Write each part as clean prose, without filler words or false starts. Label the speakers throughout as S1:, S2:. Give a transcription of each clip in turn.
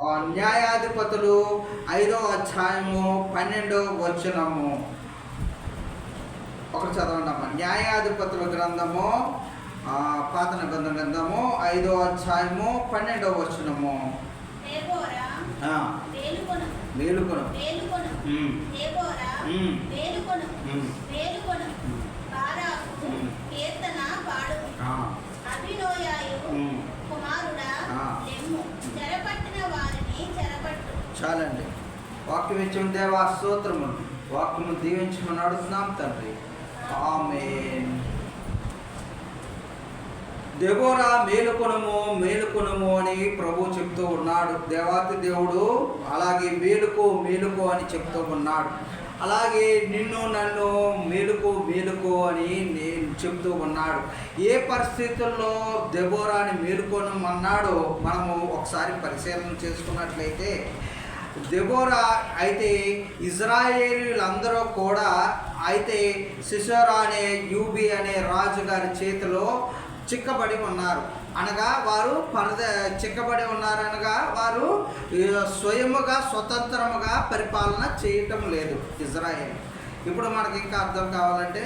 S1: న్యాయాధిపతులు 5వ అధ్యాయము 12వ వచనము. ఒకటి చదవండి. న్యాయాధిపతుల గ్రంథము, పాత నిబంధన గ్రంథము 5వ అధ్యాయము 12వ వచనము. మేలుకొను చాలండి. వాక్యం ఇచ్చిన దేవా స్తోత్రములు. వాక్యము దీవించమని అడుగుతున్నాం తండ్రి. ఆమేన్. దెబోరా మేలుకొనుము మేలుకొనుము అని ప్రభు చెప్తూ ఉన్నాడు. దేవాతి దేవుడు అలాగే మేలుకో మేలుకో అని చెప్తూ ఉన్నాడు. అలాగే నిన్ను నన్ను మేలుకో మేలుకో అని నేను చెప్తూ ఉన్నాడు. ఏ పరిస్థితుల్లో దెబోరాని మేలుకొనమన్నాడో మనము ఒకసారి పరిశీలన చేసుకున్నట్లయితే, దెబోరా అయితే ఇజ్రాయేలీలందరూ కూడా అయితే సిసోరా అనే యూబీ అనే రాజుగారి చేతిలో చిక్కబడి ఉన్నారు. అనగా వారు చిక్కబడి ఉన్నారనగా వారు స్వయముగా స్వతంత్రముగా పరిపాలన చేయటం లేదు ఇజ్రాయేల్. ఇప్పుడు మనకి ఇంకా అర్థం కావాలంటే,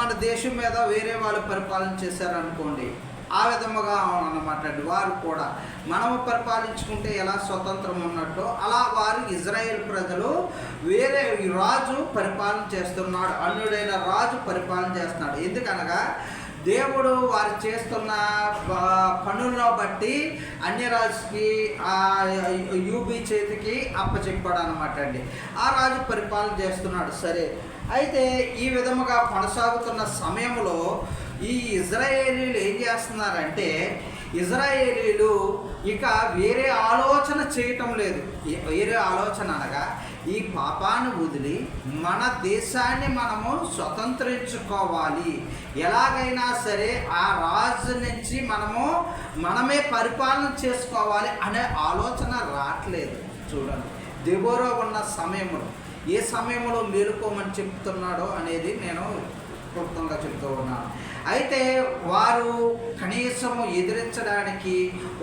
S1: మన దేశం మీద వేరే వాళ్ళు పరిపాలన చేశారనుకోండి, ఆ విధముగా అన్నమాట. వారు కూడా మనము పరిపాలించుకుంటే ఎలా స్వతంత్రం ఉన్నట్టు అలా వారు ఇజ్రాయేల్ ప్రజలు వేరే రాజు పరిపాలన చేస్తున్నాడు, అన్యుడైన రాజు పరిపాలన చేస్తున్నాడు. ఎందుకనగా దేవుడు వారు చేస్తున్న పనులను బట్టి అన్యరాజుకి యూబీ చేతికి అప్పచెప్పాడు అనమాట అండి. ఆ రాజు పరిపాలన చేస్తున్నాడు. సరే, అయితే ఈ విధముగా కొనసాగుతున్న సమయంలో ఈ ఇజ్రాయేలీలు ఏం చేస్తున్నారంటే, ఇజ్రాయేలీలు ఇక వేరే ఆలోచన చేయటం లేదు. వేరే ఆలోచన అనగా ఈ పాపాన్ని వదిలి మన దేశాన్ని మనము స్వతంత్రించుకోవాలి, ఎలాగైనా సరే ఆ రాజు నుంచి మనమే పరిపాలన చేసుకోవాలి అనే ఆలోచన రావట్లేదు. చూడండి, దెబోరా ఉన్న సమయంలో ఏ సమయంలో మేలుకోమని చెప్తున్నాడో అనేది నేను క్లుప్తంగా చెప్తూ ఉన్నాను. అయితే వారు కనీసము ఎదిరించడానికి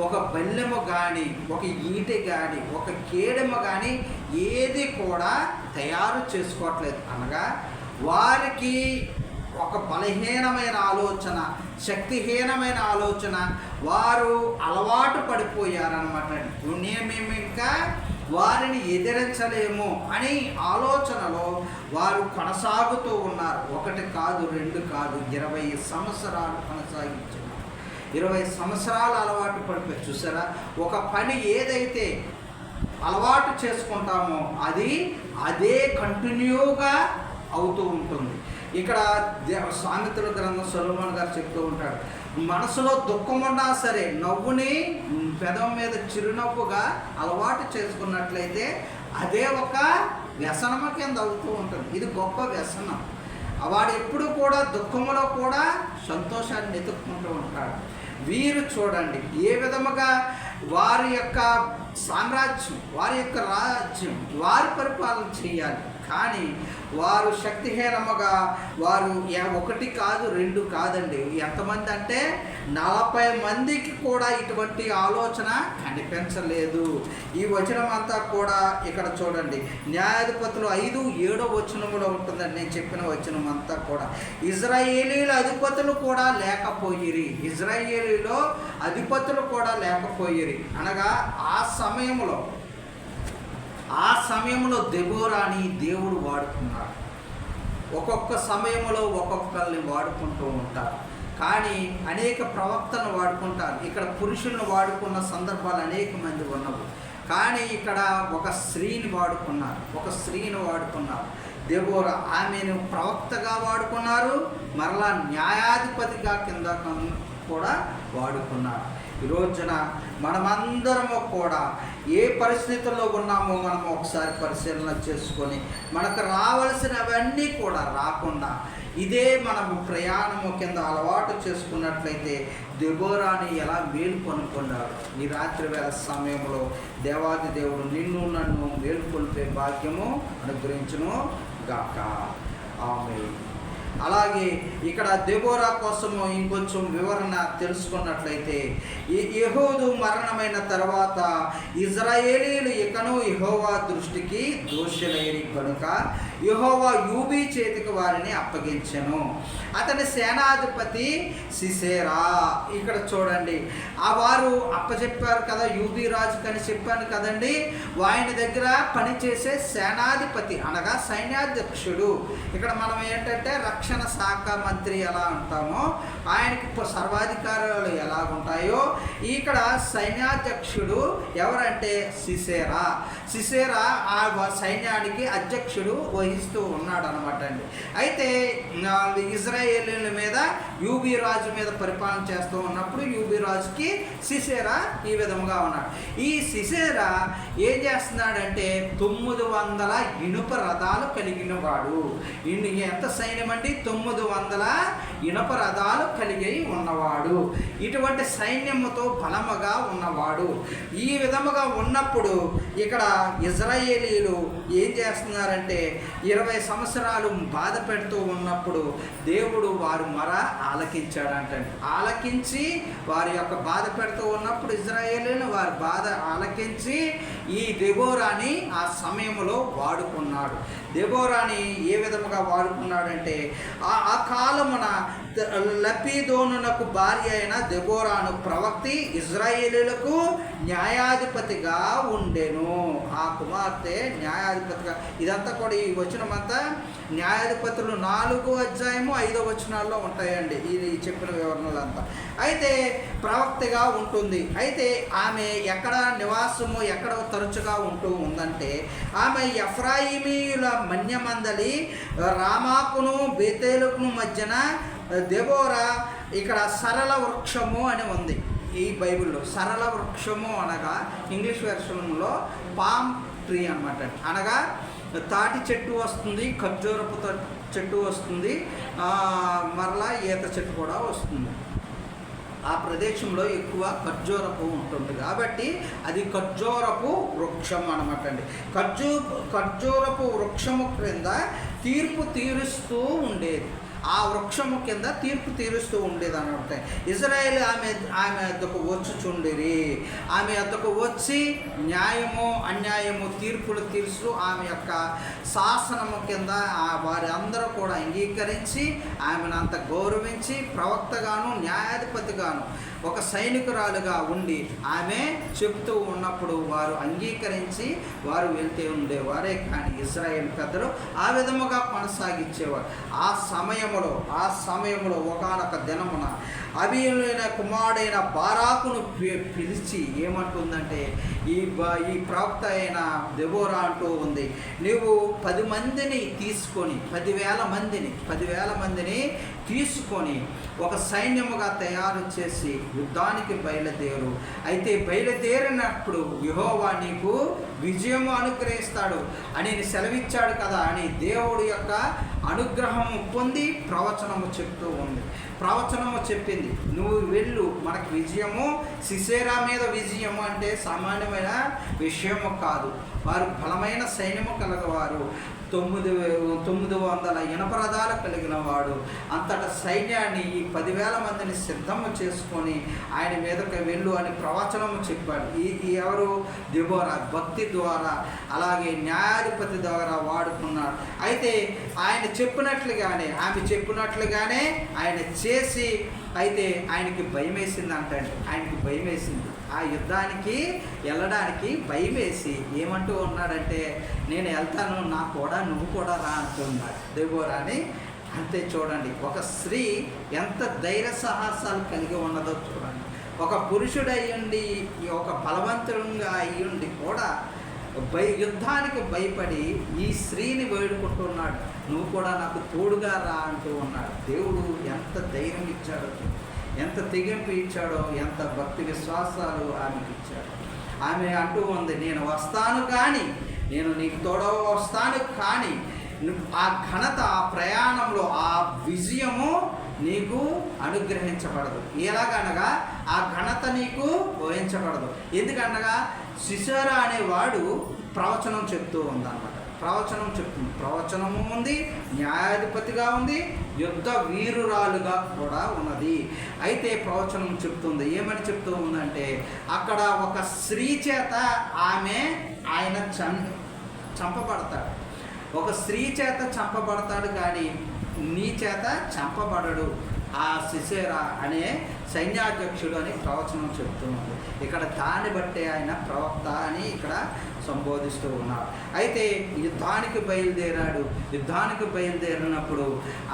S1: ఒక బల్లెము కానీ, ఒక ఈటె కానీ, ఒక కేడెము కానీ ఏది కూడా తయారు చేసుకోవట్లేదు. అనగా వారికి ఒక బలహీనమైన ఆలోచన, శక్తిహీనమైన ఆలోచన, వారు అలవాటు పడిపోయారనమాట. మేము ఇంకా వారిని ఎదిరించలేము అని ఆలోచనలో వారు కొనసాగుతూ ఉన్నారు. 1 కాదు 2 కాదు 20 సంవత్సరాలు కొనసాగించారు. 20 సంవత్సరాలు అలవాటు పడిపోయి చూసారా, ఒక పని ఏదైతే అలవాటు చేసుకుంటామో అదే కంటిన్యూగా అవుతూ ఉంటుంది. ఇక్కడ సామెతల గ్రంథం సొలొమోను గారు చెప్తూ ఉంటాడు, మనసులో దుఃఖం ఉన్నా సరే నవ్వుని పెదం మీద చిరునవ్వుగా అలవాటు చేసుకున్నట్లయితే అదే ఒక వ్యసనము కింద అవుతూ ఉంటుంది. ఇది గొప్ప వ్యసనం. వాడు ఎప్పుడు కూడా దుఃఖంలో కూడా సంతోషాన్ని వెతుక్కుంటూ ఉంటాడు. వీరు చూడండి ఏ విధముగా వారి యొక్క సామ్రాజ్యం, వారి యొక్క రాజ్యం వారి పరిపాలన చేయాలి. కానీ వారు శక్తిహీనముగా వారు 1 కాదు 2 కాదండి, ఎంతమంది అంటే 40 మందికి కూడా ఇటువంటి ఆలోచన కనిపించలేదు. ఈ వచనం అంతా కూడా ఇక్కడ చూడండి, న్యాయాధిపతులు 5:7 వచనములో ఉంటుందండి. నేను చెప్పిన వచనం అంతా కూడా ఇజ్రాయేలీల అధిపతులు కూడా లేకపోయిరి. ఇజ్రాయేలీలో అధిపతులు కూడా లేకపోయిరి అనగా ఆ సమయంలో దెబోరాని దేవుడు వాడుకున్నాడు. ఒక్కొక్క సమయంలో ఒక్కొక్కరిని వాడుకుంటూ ఉంటారు. కానీ అనేక ప్రవక్తను వాడుకుంటారు. ఇక్కడ పురుషులను వాడుకున్న సందర్భాలు అనేక మంది ఉన్నవి. కానీ ఇక్కడ ఒక స్త్రీని వాడుకున్నారు. దెబోరా ఆమెను ప్రవక్తగా వాడుకున్నారు, మరలా న్యాయాధిపతిగా కింద కూడా వాడుకున్నారు. ఈ రోజున మనమందరము కూడా ఏ పరిస్థితుల్లో ఉన్నామో మనము ఒకసారి పరిశీలన చేసుకొని మనకు రావాల్సినవన్నీ కూడా రాకుండా ఇదే మనము ప్రయాణము కింద అలవాటు చేసుకున్నట్లయితే దెబోరాని ఎలా మేలుకొనుకున్నాడు. ఈ రాత్రి వేళ సమయంలో దేవాది దేవుడు నిన్ను నన్ను మేలుకొల్పే భాగ్యము అనుగ్రహించును గాక. ఆమేన్. అలాగే ఇక్కడ దెబోరా కోసము ఇంకొంచెం వివరణ తెలుసుకున్నట్లయితే, ఈ యెహూదు మరణమైన తర్వాత ఇజ్రాయేలీలు ఇకను యెహోవా దృష్టికి దోషులైరి కనుక యెహోవా యూబీ చేతికి వారిని అప్పగించెను. అతని సేనాధిపతి సిసేరా. ఇక్కడ చూడండి, ఆ వారు అప్పచెప్పారు కదా యూబీ రాజుకి అని చెప్పాను కదండి. ఆయన దగ్గర పనిచేసే సేనాధిపతి అనగా సైన్యాధ్యక్షుడు. ఇక్కడ మనం ఏంటంటే రక్షణ శాఖ మంత్రి ఎలా అంటామో ఆయనకి సర్వాధికారాలు ఎలాగుంటాయో ఇక్కడ సైన్యాధ్యక్షుడు ఎవరంటే సిసేరా. సిసేరా ఆ సైన్యానికి అధ్యక్షుడు వహిస్తూ ఉన్నాడు అనమాట అండి. అయితే ఇజ్రాయేలీల మీద యూబీ రాజు మీద పరిపాలన చేస్తూ ఉన్నప్పుడు యూబీ రాజుకి సిసేరా ఈ విధంగా ఉన్నాడు. ఈ సిసేరా ఏం చేస్తున్నాడంటే 900 ఇనుప రథాలు కలిగిన వాడు. ఎంత సైన్యం అండి? 900 ఇనుప రథాలు కలిగి ఉన్నవాడు. ఇటువంటి సైన్యముతో బలముగా ఉన్నవాడు. ఈ విధముగా ఉన్నప్పుడు ఇక్కడ ఇజ్రాయేలీలు ఏం చేస్తున్నారంటే 20 సంవత్సరాలు బాధ పెడుతూ ఉన్నప్పుడు దేవుడు వారు మొర ఆలకించాడంటే, ఆలకించి వారి యొక్క బాధ పెడుతూ ఉన్నప్పుడు ఇజ్రాయేలీలు వారి బాధ ఆలకించి ఈ దెబోరాని ఆ సమయంలో వాడుకున్నాడు. దెబోరాని ఏ విధముగా వాడుకున్నాడంటే, ఆ కాలమున లపీదోనునకు భార్య అయిన దెబోరాను ప్రవక్తి ఇజ్రాయేలీలకు న్యాయాధిపతిగా ఉండెను. ఆ కుమార్తె న్యాయాధిపతిగా. ఇదంతా కూడా ఈ వచనమంతా న్యాయాధిపతులు 4వ అధ్యాయము 5వ వచనాల్లో ఉంటాయండి ఇది చెప్పిన వివరణలంతా. అయితే ప్రవక్తగా ఉంటుంది. అయితే ఆమె ఎక్కడ నివాసము ఎక్కడ తరచుగా ఉంటూ ఉందంటే, ఆమె ఎఫ్రాయిమీయుల మన్యమందలి రామాకును బేతేలుకును మధ్యన దెబోరా. ఇక్కడ సరళ వృక్షము అని ఉంది ఈ బైబిల్లో. సరళ వృక్షము అనగా ఇంగ్లీష్ వెర్షన్లో పామ్ ట్రీ అనమాట. అనగా తాటి చెట్టు వస్తుంది, ఖర్జూరపు చెట్టు వస్తుంది, మరలా ఈత చెట్టు కూడా వస్తుంది. ఆ ప్రదేశంలో ఎక్కువ ఖర్జూరపు ఉంటుంది కాబట్టి అది ఖర్జూరపు వృక్షం అనమాట అండి. ఖర్జూరపు వృక్షము క్రింద తీర్పు తీరుస్తూ ఉండేది. ఆ వృక్షము కింద తీర్పు తీరుస్తూ ఉండేది అనమాట. ఇజ్రాయేల్ ఆమె వద్దకు వచ్చుచుండిరి. ఆమె వద్దకు వచ్చి న్యాయము అన్యాయము తీర్పులు తీరుస్తూ ఆమె యొక్క శాసనము కింద వారి అందరూ కూడా అంగీకరించి ఆమెను అంత గౌరవించి ప్రవక్తగాను న్యాయాధిపతిగాను ఒక సైనికురాలుగా ఉండి ఆమె చెబుతూ ఉన్నప్పుడు వారు అంగీకరించి వారు వెళ్తూ ఉండేవారే. కానీ ఇజ్రాయేల్ పెద్దలు ఆ విధముగా కొనసాగించేవారు. ఆ సమయంలో ఒకానొక దినమున అబీయులైన కుమారుడైన బారాకును పిలిచి ఏమంటుందంటే, ఈ ప్రవక్త అయిన దెబోరా అంటూ ఉంది, నీవు 10 మందిని తీసుకొని 10,000 మందిని తీసుకొని ఒక సైన్యముగా తయారు చేసి యుద్ధానికి బయలుదేరు. అయితే బయలుదేరినప్పుడు యెహోవా నీకు విజయము అనుగ్రహిస్తాడు అని సెలవిచ్చాడు కదా అని దేవుడి యొక్క అనుగ్రహము పొంది ప్రవచనము చెప్తూ ఉంది. ప్రవచనము చెప్పింది, నువ్వు వెళ్ళు, మనకు విజయము. సిసేరా మీద విజయము అంటే సామాన్యమైన విషయము కాదు. వారు బలమైన సైన్యము కలగవారు. 900 ఇనప రథాలు కలిగిన వాడు. అంతటా సైన్యాన్ని ఈ 10,000 మందిని సిద్ధము చేసుకొని ఆయన మీదకి వెళ్ళు అని ప్రవచనము చెప్పాడు. ఈ ఎవరు? దెబోరా భక్తి ద్వారా అలాగే న్యాయాధిపతి ద్వారా వాడుకున్నాడు. అయితే ఆయన చెప్పినట్లుగానే ఆమె చెప్పినట్లుగానే ఆయన చేసి, అయితే ఆయనకి భయం వేసింది అంటండి. ఆయనకి భయం వేసింది, ఆ యుద్ధానికి వెళ్ళడానికి భయం వేసి ఏమంటూ ఉన్నాడంటే, నేను వెళ్తాను, నువ్వు కూడా రా అంటున్నాడు దెబోరాని. అంతే చూడండి, ఒక స్త్రీ ఎంత ధైర్య సాహసాలు కలిగి ఉన్నదో చూడండి. ఒక పురుషుడు అయ్యుండి, ఒక బలవంతుడుగా అయ్యుండి కూడా యుద్ధానికి భయపడి ఈ స్త్రీని వేడుకుంటున్నాడు, నువ్వు కూడా నాకు తోడుగా రా అంటూ ఉన్నాడు. దేవుడు ఎంత ధైర్యం ఇచ్చాడో, ఎంత తెగింపు ఇచ్చాడో, ఎంత భక్తి విశ్వాసాలు ఆమెకి ఇచ్చాడు. ఆమె అంటూ ఉంది, నేను వస్తాను కానీ, నేను నీకు తోడవ వస్తాను కానీ ఆ ఘనత, ఆ ప్రయాణంలో ఆ విజయము నీకు అనుగ్రహించబడదు. ఎలాగనగా ఆ ఘనత నీకు వహించబడదు. ఎందుకనగా సిసేరా అనేవాడు ప్రవచనం చెప్తూ ఉందన్నమాట. ప్రవచనం చెప్తుంది. ప్రవచనము ఉంది, న్యాయాధిపతిగా ఉంది, యుద్ధ వీరురాలుగా కూడా ఉన్నది. అయితే ప్రవచనం చెప్తుంది, ఏమని చెప్తూ ఉందంటే అక్కడ ఒక స్త్రీ చేత ఆయన చంపబడతాడు. ఒక స్త్రీ చేత చంపబడతాడు కానీ నీ చేత చంపబడడు. ఆ సిసేరా అనే సైన్యాధ్యక్షుడు అని ప్రవచనం చెప్తున్నాడు. ఇక్కడ దాన్ని బట్టే ఆయన ప్రవక్త అని ఇక్కడ సంబోధిస్తూ ఉన్నారు. అయితే యుద్ధానికి బయలుదేరినప్పుడు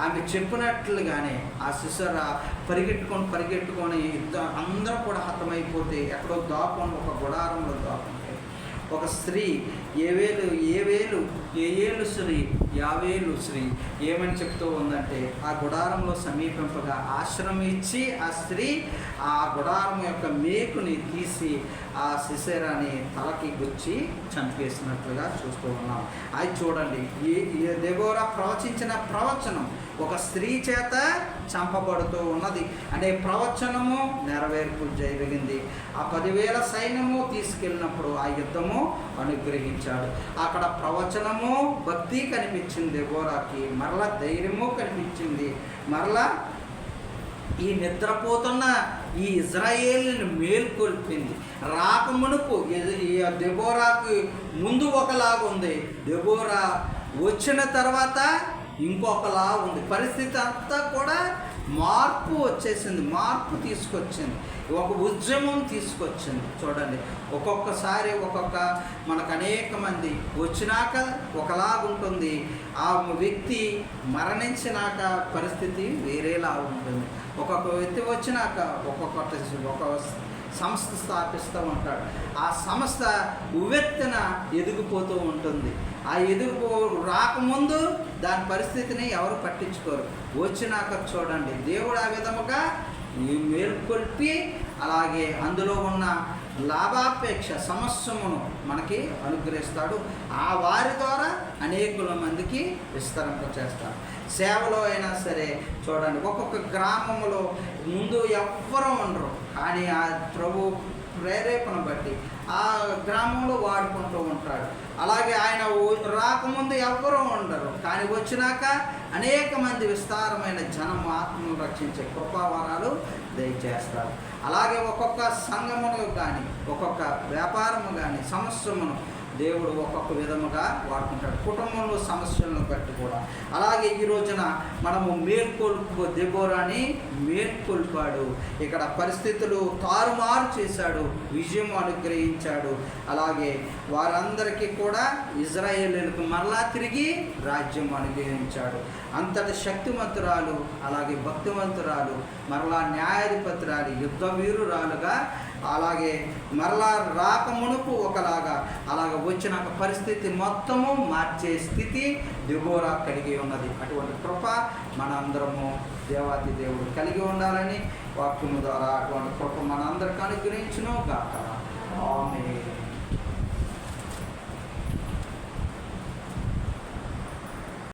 S1: ఆమె చెప్పినట్లుగానే ఆ సిసేరా పరిగెట్టుకొని అందరూ కూడా హతమైపోతే ఎక్కడో దాపం, ఒక గుడారంలో దాపం. ఒక స్త్రీ ఏవేలు స్త్రీ యావేలు స్త్రీ ఏమని చెప్తూ ఉందంటే ఆ గుడారంలో సమీపింపగా ఆశ్రమం ఇచ్చి ఆ స్త్రీ ఆ గుడారం యొక్క మేకుని తీసి ఆ సిసేరాని తలకి గుచ్చి చంపేసినట్లుగా చూస్తూ ఉన్నాం. అది చూడండి, ఈ దెబోరా ప్రవచించిన ప్రవచనం ఒక స్త్రీ చేత చంపబడుతూ ఉన్నది. అంటే ప్రవచనము నెరవేర్పు జరిగింది. ఆ 10,000 సైన్యము తీసుకెళ్ళినప్పుడు ఆ యుద్ధము అనుగ్రహించాడు. అక్కడ ప్రవచనము, భక్తి కనిపించింది దెబోరాకి, మరలా ధైర్యము కనిపించింది. మరలా ఈ నిద్రపోతున్న ఈ ఇజ్రాయేలుని మేల్కొల్పింది. రాకమునుపు దెబోరాకి ముందు ఒకలాగా ఉంది, దెబోరా వచ్చిన తర్వాత ఇంకొకలా ఉంది. పరిస్థితి అంతా కూడా మార్పు వచ్చేసింది, మార్పు తీసుకొచ్చింది, ఒక ఉద్యమం తీసుకొచ్చింది. చూడండి, ఒక్కొక్కసారి మనకు అనేక మంది వచ్చినాక ఒకలాగుంటుంది, ఆ వ్యక్తి మరణించినాక పరిస్థితి వేరేలా ఉంటుంది. ఒక్కొక్క వ్యక్తి వచ్చినాక ఒక సంస్థ స్థాపిస్తూ ఉంటాడు. ఆ సంస్థ ఉవ్వెత్తున ఎదిగిపోతూ ఉంటుంది. ఆ రాకముందు దాని పరిస్థితిని ఎవరు పట్టించుకోరు. వచ్చినాక చూడండి, దేవుడు ఆ విధముగా మేల్కొల్పి అలాగే అందులో ఉన్న లాభాపేక్ష సమస్యమును మనకి అనుగ్రహిస్తాడు. ఆ వారి ద్వారా అనేకుల మందికి విస్తరింప చేస్తాడు. సేవలో అయినా సరే చూడండి, ఒక్కొక్క గ్రామంలో ముందు ఎవ్వరూ ఉండరు, కానీ ఆ ప్రభు ప్రేరేపణ బట్టి ఆ గ్రామంలో వాడుకుంటూ ఉంటాడు. అలాగే ఆయన రాకముందు ఎవ్వరూ ఉండరు, కానీ వచ్చినాక అనేక మంది విస్తారమైన జనం ఆత్మను రక్షించే కృపావరాలు దయచేస్తారు. అలాగే ఒక్కొక్క సంఘమును కానీ ఒక్కొక్క వ్యాపారము కానీ సమస్యమును దేవుడు ఒక్కొక్క విధముగా వాడుకుంటాడు, కుటుంబంలో సమస్యలను బట్టి కూడా. అలాగే ఈ రోజున మనము దెబోరాని మేల్కొల్పాడు. ఇక్కడ పరిస్థితులు తారుమారు చేశాడు, విజయం అనుగ్రహించాడు. అలాగే వారందరికీ కూడా ఇజ్రాయేలీలకు మరలా తిరిగి రాజ్యం అనుగ్రహించాడు. అంతటి శక్తివంతురాలు, అలాగే భక్తివంతురాలు, మరలా న్యాయాధిపతురాలు, యుద్ధ వీరురాలుగా, అలాగే మరలా రాకమునుపు ఒకలాగా, అలాగే వచ్చినాక పరిస్థితి మొత్తము మార్చే స్థితి దెబోరా కలిగి ఉన్నది. అటువంటి కృప మనందరము దేవాది దేవుడు కలిగి ఉండాలని వాక్యము ద్వారా అటువంటి కృప మనందరికీ అనుగ్రహించును గాక. ఆమేన్.